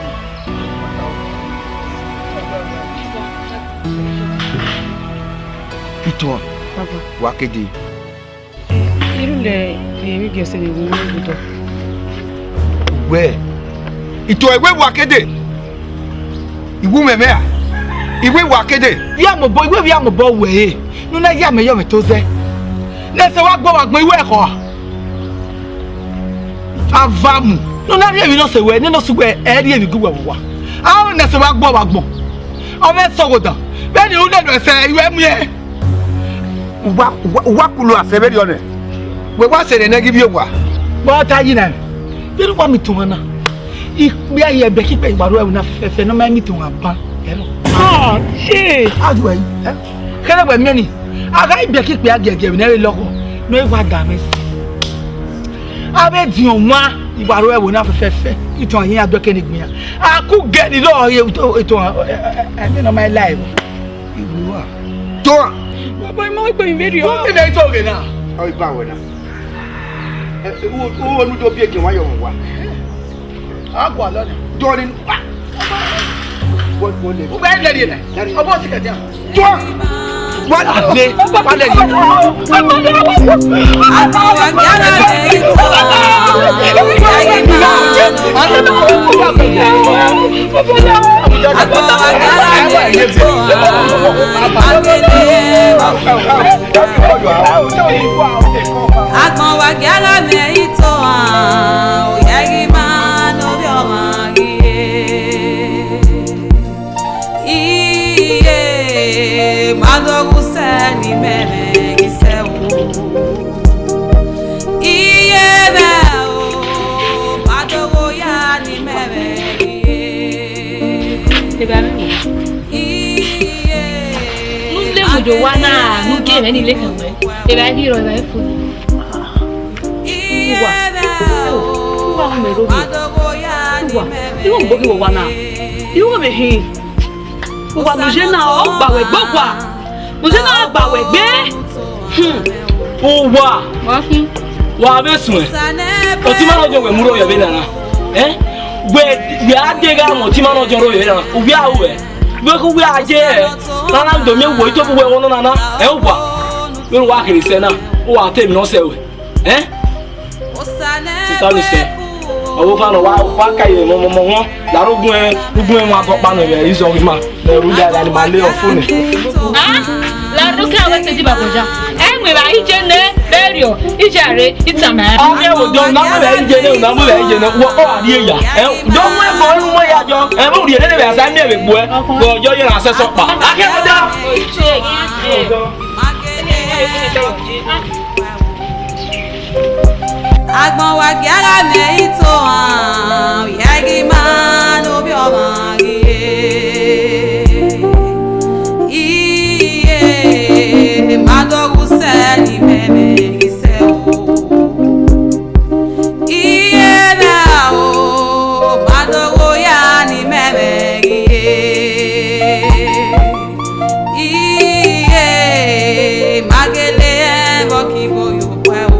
Ito. Wakede. Irule emi gese ni wo gudo. We. Ito ewe wakede. Iwu meme a. Iwe wakede. Ya mo bo iwe ya mo bo we. Nu na ya me yo me to ze. Na se wa gbo iwe ko. Avamu. Nu na ri emi no se we, ni no su we e ri emi guwa wa. Awu na se wa gbo. O me so godan. Be ni u le do se iwe mu ye. Wakulu asebedi one. We wa se na give you wa. Bo ta yi na. Biru wa mi tun na. Bi aye be ki pe igbaro e na fefe no ma mi tun aba. Ah, shit. Adu ayi. Kele gbe mi ni. Aga ibe ki pe agege na re loko. No e wa da mi si. Abe di onwa igbaro e wo na fefe. Itan yin adoke ni gbin. Aku ge ni lo ye to I no my life. Iwu wa. To. Baba mo gbe very o. Ti na to ge na. O iba we na. O nu do bi ege wa yo wa. Agwa lo ni. Dorin. What le. O ba le ni na. Obo si ke ti. To. What le. Papa le ni. Agbon wa gala me ito o yegi ma no bi o ma iye madogu se ni mere ise o iye be o madogu ya ni mere iye Nunde mujo wana nuke me ni le kan we e ba di ro ba e fu Uwa me ro mi Uwa iwo mbo ki wo wana iwo me hin Uwa mo je na o gba we gbogbo mo je na gba we gbe Uwa wa fun wa be sun o ti ma no jo we muro yo be na we adega mo ti ma no jo ro yo na ubi a we ko we aje na na do me wo to we wono na na uwa we wa kiri se na o wa te mi no se we Sister ni se owo fa no wa ka ye mo won la rogun e mo agopa no ye izo wi ma na ru da ni ma le o phone la ruka we se di baboja enwe ba ije ne berio ijare itama a ye wo don na mo le ije ne na mo le ije ne wo o ari eya do mo e bo ru mo ya jo mo ri ele be asa mi e be gbo e go jo ye na se so pa ake mo da Agbon wa gala me ito yegi ma no bi o ma iye madogu se ni meme ise o iye na o madogu ya ni meme iye magele bo ki bo yo pa o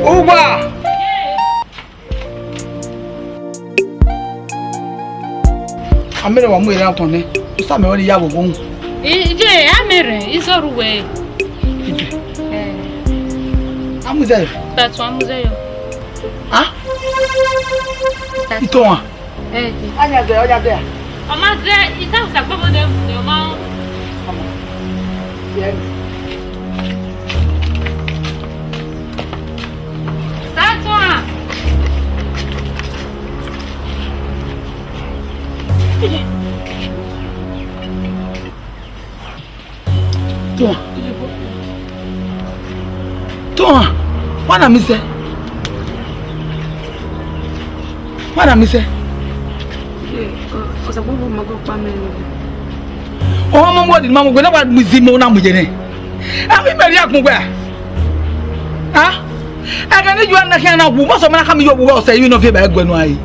Uwa! Amere wa mu ere aton ni. Usa me woni ya wo won. Ije amere izoruwe. Amuze. That's one museum. Ah? Itoa. Anya de, oya de. Mama de, ita usakpo de ma. Yeah. That's one. Toa. Wana mi se. Wana mi se. Osakpo mago pa me. O mo mo di ma mo gbe na wa muzimo na mo je ne. Ami me ri akun gbe. Ha? Aga ni ju an na wu mo so me na ka mi yo wo so yi no fe ba egwenu ayi.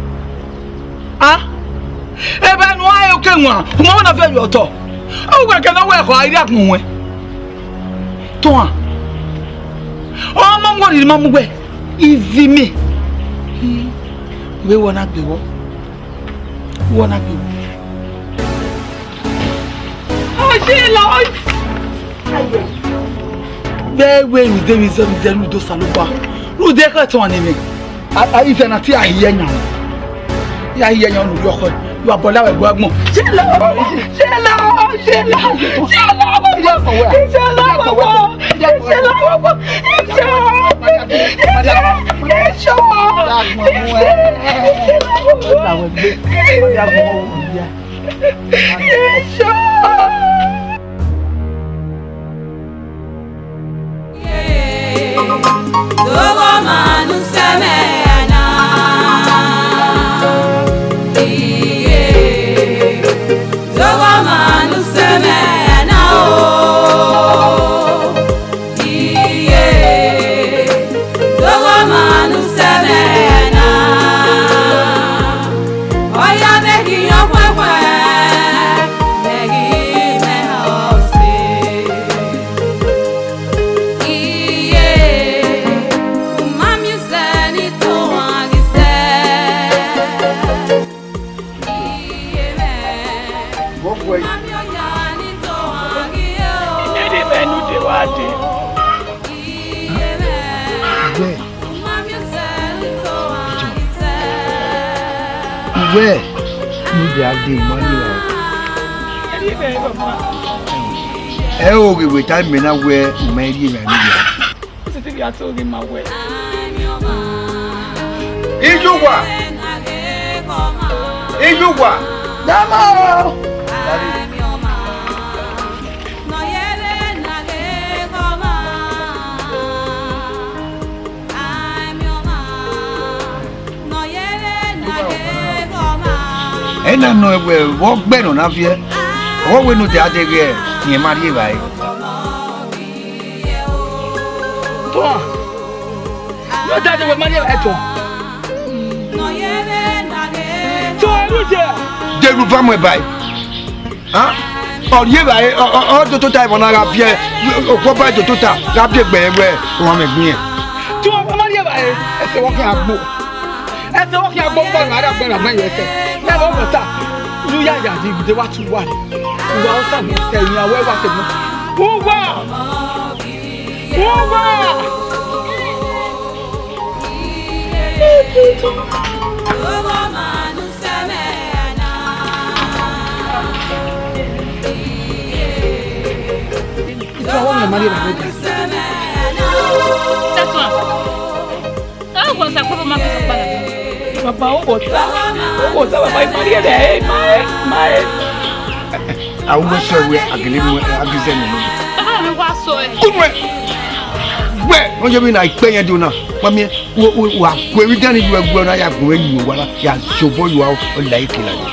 Ha? E ba nu ayi o ke nwa. Mo na fe yo to. O gbe ke na we ko ayi akun we. Toa. O mo mo di ma mo gbe. Izimi. We wanna be wo. Wanna be. Bẹ́ẹ̀ wé ìdè mi zẹ́ lùdó sàlùbà lùdé kẹ́tọ̀ wọn ni mi ìfẹ́ náà tí àhìyẹ yàn wọ́n yà àhìyẹ yàn lórí ọkọ yóò bọ̀ láwẹ̀ gbọ́ ẹgbọ́n. Ṣé Dogo manu semena, iye. Dogo manu semena oh, iye. Dogo manu semena, oya beki yokwewe, beki me hose. Where? You have the money. Okay, with time, men are where maybe man. Ijuwa. Damo. Ena no we walk beno na fie. O we no te adege ni mari bai. Toa. Yo dade we mari eto. Toa luje. De lu pa mo bai. Ha? O ye bai o to tai bona ga fie. O ko ba to ta ga de gbe we o me gbin e. Toa we mari bai. Ese wo ki agbo. Ese wo ki agbo bo na ra gbe na gbe yese. Na wo mota. Nu ya ya di de wa tu wa. Wa o sa mi se ni awe wa se mo. Uwa! Uwa! Ito awon na mari ra ga. That's one. Oh, what's that? Papa, Mama, Papa, baba Maria de my. I will show you agreement with agreement. mi wá sọ ẹ. Kúnwẹ̀ wẹ̀ wọ́n jẹ́ bí na ìpẹ́ yẹn dùn náà wọ́n mi wà pẹ̀lú dání ju ẹgbẹ́ náà yà gùn ẹ̀yìn wọ́n yà ṣòbọ̀ yọ ọ̀là ìkìlà yẹn.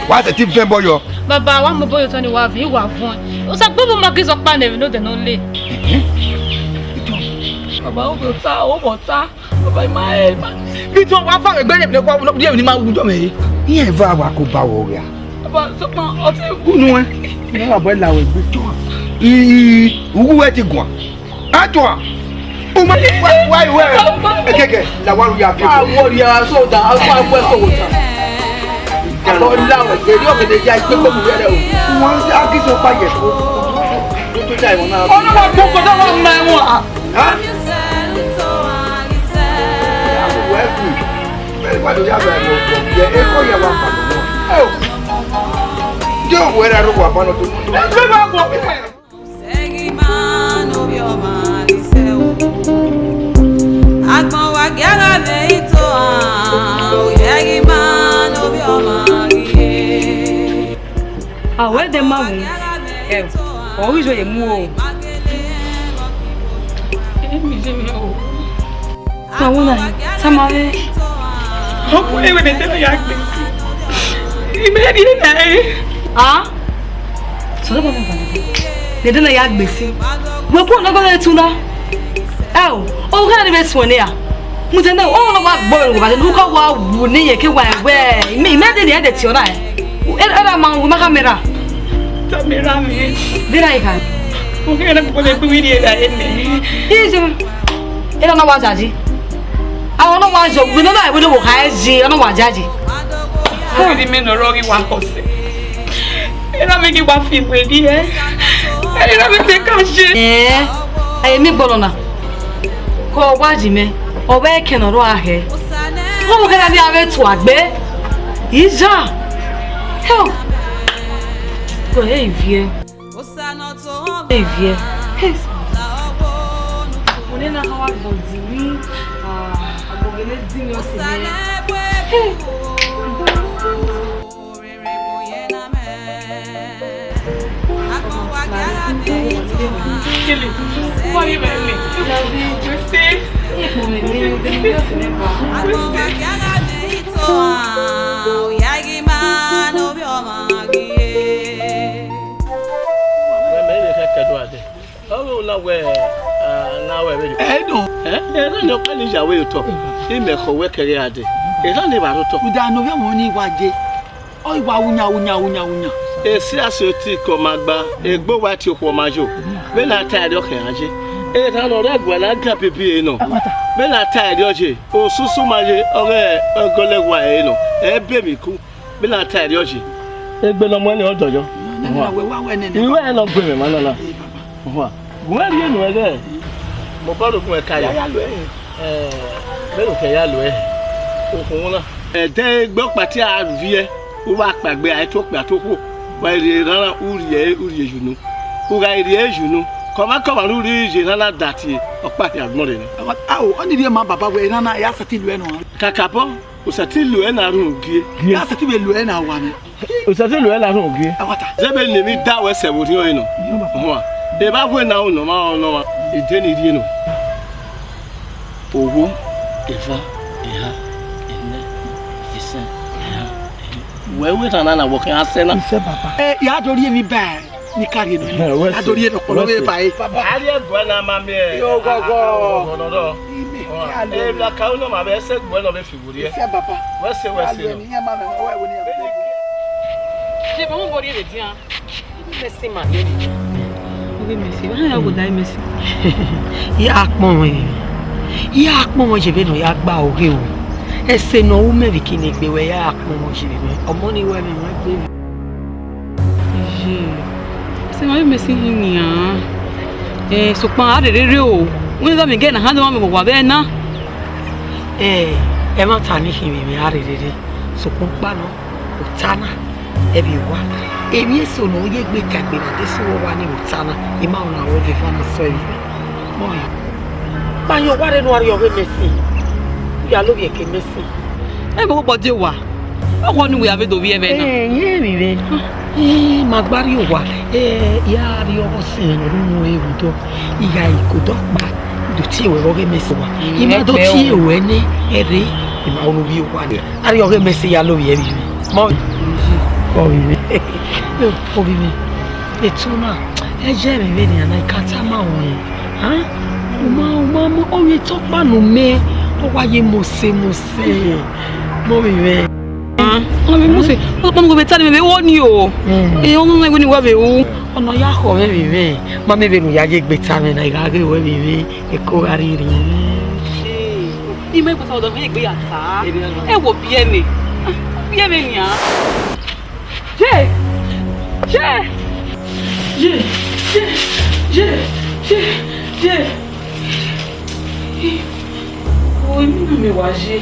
Wà á tẹ̀tí fẹ́ bọ́ yọ. Bàbá wa mọ bóyá tó ni wà á fi wà fún ẹ. O sọ pé mo máa kí sọ pa nẹ̀mí ló dẹ̀ náà lé. Bàbá ó bọ̀ tá bàbá ìmá ẹ̀ bí tí wọ́n wá fáwọn ẹgbẹ́ yẹn kọ́ díẹ̀ ní máa wùjọ́ mi. Yíyá ìfọ̀ àwọn kò bá wọ̀ rẹ̀. Bàbá sọ́kàn ọtí gúnú ẹ. Ní àbọ̀ ẹ̀ làwọn ìgbé tó wà. Ugu ẹ ti gùn. Á tó à. O ma wáyé wẹ́ẹ̀. Ẹ kẹ̀kẹ́ làwọn arúgbó yà fi. Àwọn ìyá sọ̀dà àwọn àgbẹ̀ sọ̀wọ́ ta. kan. Abo lawo je yo me de ja pe ko mu bere o. Wọ́n ṣe akiso pa yẹ tó tó jà ìwọ̀n náà. Ono wa ko ko da wa ma won. Ha? Wẹ́ẹ̀kì bẹ́ẹ̀ pàdé yàrá ẹ̀ lọ́wọ́ yẹ ẹ̀kọ́ yẹ wà pàdé wọn. Jẹ́ òwò ẹ̀rọ àrùkọ àbọ̀nà tó. Ẹgbẹ́ bá bọ̀. Agbọn wa gẹ́gẹ́ bẹ́ẹ̀ tó òyẹ́gì máa ń bí ọmọ rí. Àwẹ̀ dẹ̀ máa wù ẹ̀ ọ̀rí ìjọ yẹ mú o. Àwọn náà sámáwé. Ọkùnrin ìwé tẹ́lẹ̀ yà gbé sí. Ìbéèrè ní ẹ̀. Sọ̀rọ̀ bàbá bàbá. Dèdè náà yà gbé sí. Wọ́n kúrò lọ́gọ́dọ̀ tún náà. O kana ni betu ne ya mutenda o no ba gboro ngo ba lu ko wa wu ni ye ke wa we me de ni e de ti ora era ma wu ma camera mi dira ika o ke na ko le ku wi ni da ene ije era na wa jaji awon no wa jo gbe no na we wo ka ji na wa jaji o ri me no rogi wa ko se era me ki wa fi we di era me te ka se aye mi gboro na ko waji me obe kenoro ahe o mo kana ni ave tu agbe ija help go hey vie oni na hawa bodiri abogele dini o se hey Kili, why you make me? You see? Esi asoti komagba egbo wa ti opo majo be na tire o kan aje e ta no re gwa na ga pepe no be na tire oje osusu maje ore ogolegwa e no e be mi ku be na tire oje egbe no mo ni odojo iwe e no gbe me manana wa gwa ri no ere mo ba ro kun e kaya be ro ke ya lo e okun na e de gbo pati avie o wa pagbe ai to pe atoko wa ri rara uriye junu uga iri junu koma uri je rara dati opa ti agbon re ni awo oni ri ma baba we rana ya sati lu eno kakapo o sati lu e na run gie ya sati be lu e na wa ni o sati lu e na run gie awata zebe ni mi da we se wo ni o ino wa e ba bu na uno ma ono wa ide ni ri no owo eva eha ene isen wewe tana na wokan asena ya dori mi ba ni kari no ya dori e polo be ba e ari egbo na ma me yo gogo no e la ka uno ma be se egbo no be figuri e baba we se ni ya ma me we ni je ba mo bori re ti an Messi ma le ni oge Messi ba ya go dai Messi ya akpon je be no ya gba oge o ese no u me bikini gbe we ya akpon mo je be omo ni we mi wa gbe je se ma Messi ni an so pan arere o wọ́n da mi ge na hanu ma me wa be na e ma ta ni kimi mi arere so kun pa no utana e bi wa èmi èso no ye gbe kagbe na de so wa ni utana e ma una wo ve fa na so yi mo yi pa yo wa re no ari o Messi ya lo ye ke Messi e bo bo de wa o ni we ave do vi e be na ye mi be magbari o wa ya ri o se ru e bu to iya ikodo pa do ti we o Messi wa i ma do ti e we ni ere i ma onu bi o wa ni ari o Messi ya lo ye bi mo o bi mi etuna e je mi be ni ana ikata ma won ma o ye to pa no me o wa ye mo se mo bi me mi mo se o mo be tani me wo ni o o mo me ni wa be o ono ya ho me bi ma me be nu ya je gbe ta me na ga ge we bi e ko ari ri ni me ko so do me gbe ya ta e wo bi e ni Bien venir. J'ai. Oui, mais moi j'ai.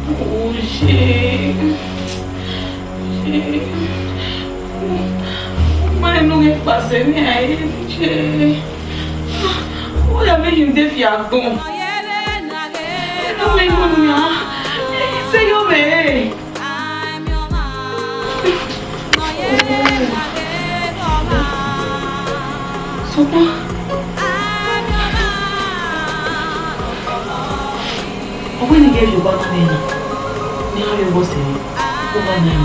Oh, j'ai. Mas não é fazer nem aí, j'ai. Olha, me défi à bon. Non, mais mon c'est yo, mais. Sopa. Owe ni ge Yoruba na nena. Ni ha yo bose. O ba na.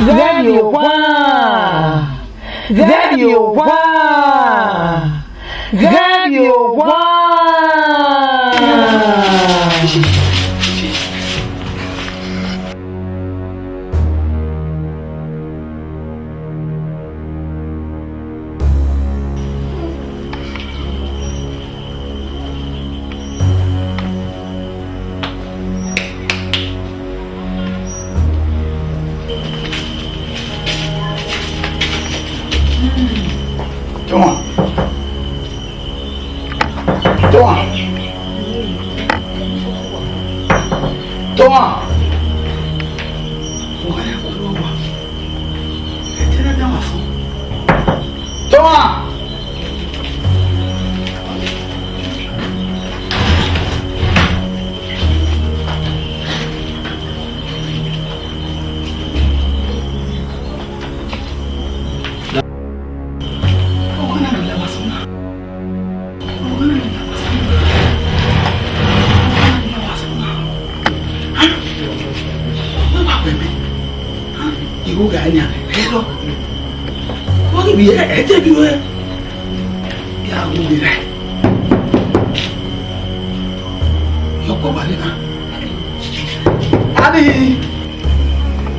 Radio One. Radio One. Radio One.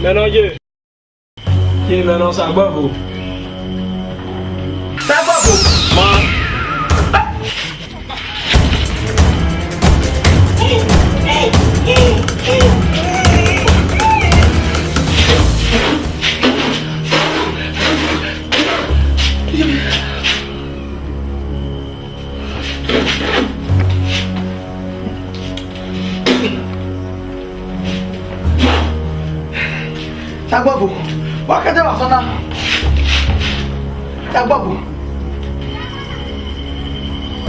Mélanger. Il maintenant ça va vous. Ça va vous. Sagbabu, wakati wa sana. Sagbabu.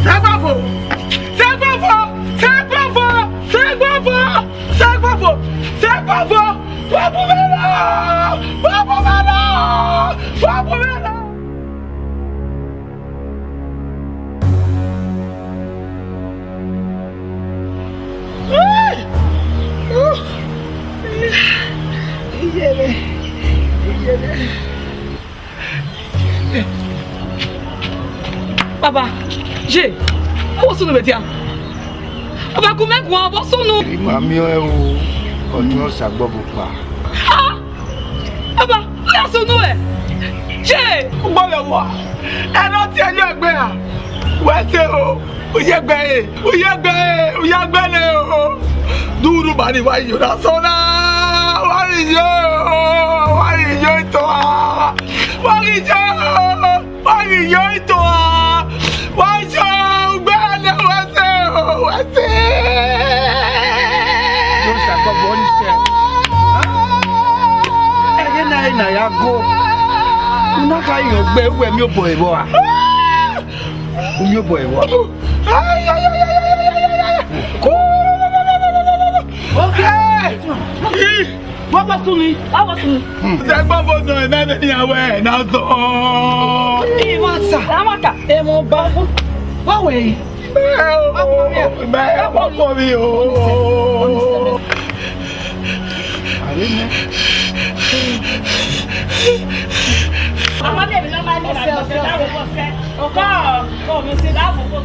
Sagbabu. Sagbabu. Sagbabu. Sagbabu. Sagbabu. Sagbabu. Babu mela. Babu mela. Babu mela. Papa, j'ai. Où sont nos tiens? Papa, combien de quoi? Où sont nous? Mamie, on ça va pas. Ah! Papa, où sont nous? J'ai. Bon le voir. Elle a tiré le bain. Ouais, c'est où? Où y a gagné? Où y a gagné? Où y a gagné? Duru bani wa yo na sona. Wari yo toi. Wari yo toi. Wajo gbana wase. Yo sa ko boni se. Na ya go. Una ka yo gbe we mi obo ebo a. Mi obo ebo. Ay. Okay. What was Sunni? Zegbo no na ni awe na so. Iwasa. Amaka. Emo babu. Wa we. Wa mi o. Amade bi na ma ni na. Encore. Comme c'est là pour